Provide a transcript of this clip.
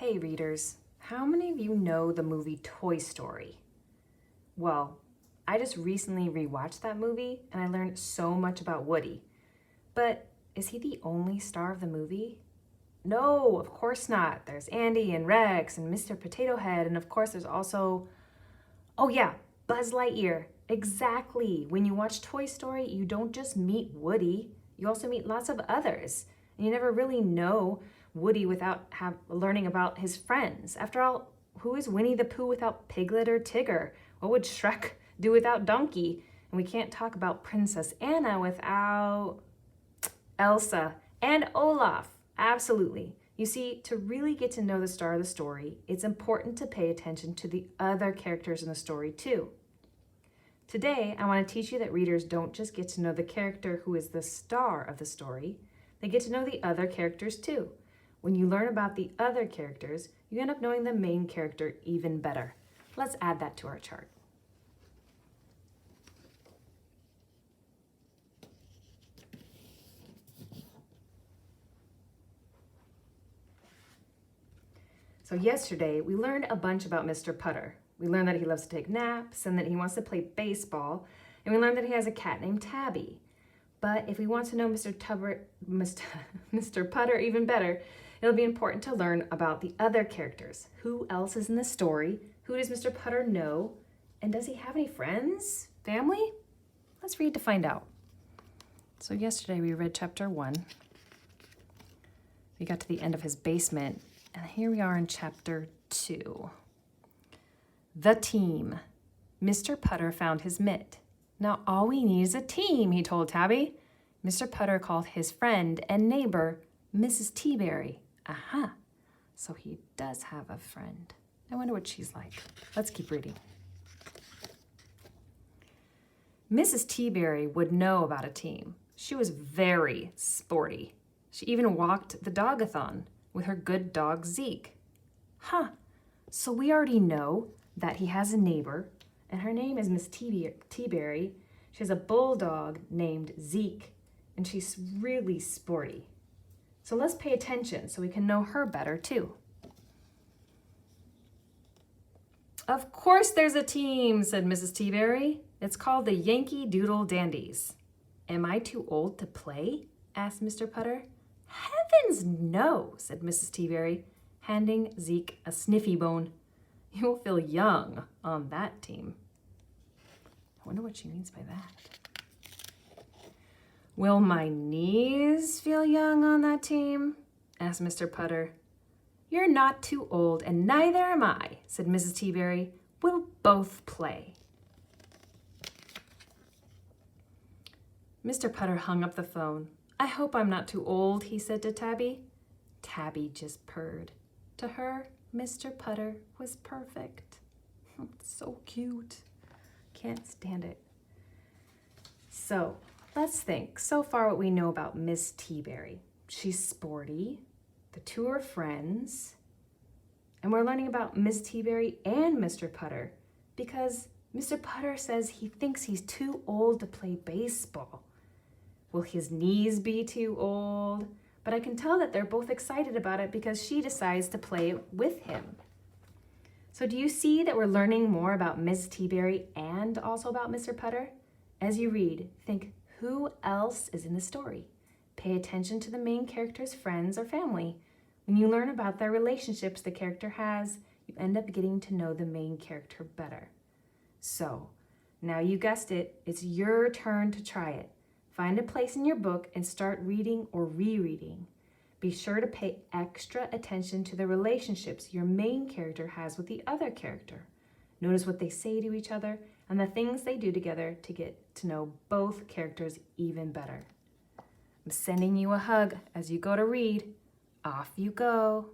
Hey readers, how many of you know the movie Toy Story? Well, I just recently rewatched that movie and I learned so much about Woody. But is he the only star of the movie? No, of course not. There's Andy and Rex and Mr. Potato Head, and of course there's also, oh yeah, Buzz Lightyear. Exactly. When you watch Toy Story, you don't just meet Woody, you also meet lots of others. And you never really know Woody without learning about his friends. After all, who is Winnie the Pooh without Piglet or Tigger? What would Shrek do without Donkey? And we can't talk about Princess Anna without Elsa and Olaf. Absolutely. You see, to really get to know the star of the story, it's important to pay attention to the other characters in the story too. Today, I want to teach you that readers don't just get to know the character who is the star of the story, they get to know the other characters too. When you learn about the other characters, you end up knowing the main character even better. Let's add that to our chart. So yesterday, we learned a bunch about Mr. Putter. We learned that he loves to take naps and that he wants to play baseball. And we learned that he has a cat named Tabby. But if we want to know Mr. Putter even better, it'll be important to learn about the other characters. Who else is in the story? Who does Mr. Putter know? And does he have any friends? Family? Let's read to find out. So yesterday we read chapter 1. We got to the end of his basement. And here we are in chapter 2. The team. Mr. Putter found his mitt. Now all we need is a team, he told Tabby. Mr. Putter called his friend and neighbor, Mrs. Teaberry. Aha, so he does have a friend. I wonder what she's like. Let's keep reading. Mrs. Teaberry would know about a team. She was very sporty. She even walked the dog-a-thon with her good dog Zeke. Huh, so we already know that he has a neighbor, and her name is Miss Teaberry. She has a bulldog named Zeke, and she's really sporty. So let's pay attention so we can know her better too. Of course there's a team, said Mrs. Teaberry. It's called the Yankee Doodle Dandies. Am I too old to play? Asked Mr. Putter. Heavens no, said Mrs. Teaberry, handing Zeke a sniffy bone. You'll feel young on that team. I wonder what she means by that. Will my knees feel young on that team? Asked Mr. Putter. You're not too old, and neither am I, said Mrs. Teaberry. We'll both play. Mr. Putter hung up the phone. I hope I'm not too old, he said to Tabby. Tabby just purred. To her, Mr. Putter was perfect. So cute. Can't stand it. So, let's think. So far what we know about Miss Teaberry. She's sporty. The two are friends. And we're learning about Miss Teaberry and Mr. Putter because Mr. Putter says he thinks he's too old to play baseball. Will his knees be too old? But I can tell that they're both excited about it because she decides to play with him. So do you see that we're learning more about Miss Teaberry and also about Mr. Putter? As you read, think who else is in the story? Pay attention to the main character's friends or family. When you learn about their relationships the character has, you end up getting to know the main character better. So, now you guessed it, it's your turn to try it. Find a place in your book and start reading or rereading. Be sure to pay extra attention to the relationships your main character has with the other character. Notice what they say to each other and the things they do together to get to know both characters even better. I'm sending you a hug as you go to read. Off you go.